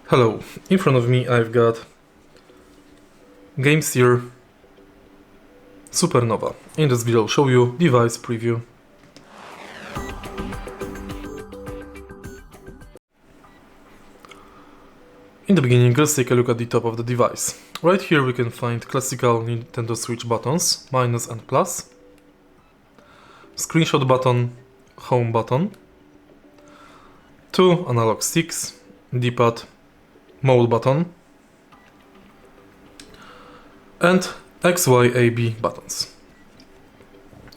Hello, in front of me I've got GameSir Super Nova. In this video I'll show you device preview. In the beginning, let's take a look at the top of the device. Right here we can find classical Nintendo Switch buttons, minus and plus, screenshot button, home button, 2 analog sticks, D-pad, mode button, and X, Y, A, B buttons.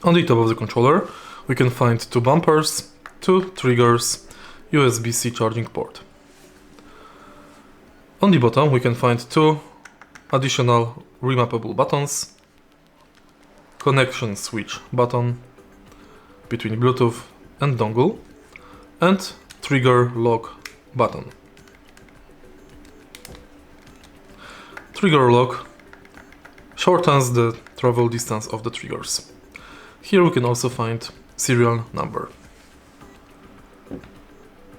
On the top of the controller we can find 2 bumpers, 2 triggers, USB-C charging port. On the bottom we can find 2 additional remappable buttons, connection switch button between Bluetooth and dongle, and trigger lock button. Trigger lock shortens the travel distance of the triggers. Here we can also find serial number.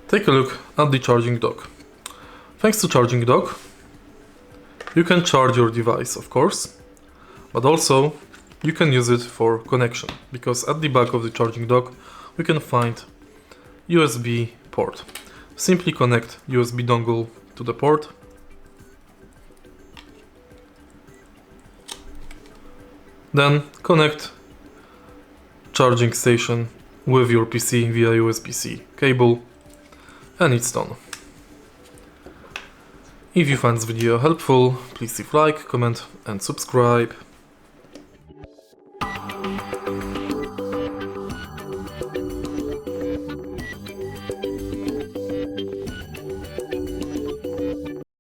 Take a look at the charging dock. Thanks to charging dock, you can charge your device, of course, but also you can use it for connection, because at the back of the charging dock we can find USB port. Simply connect USB dongle to the port, then connect charging station with your PC via USB-C cable, and it's done. If you find this video helpful, please leave a like, comment and subscribe.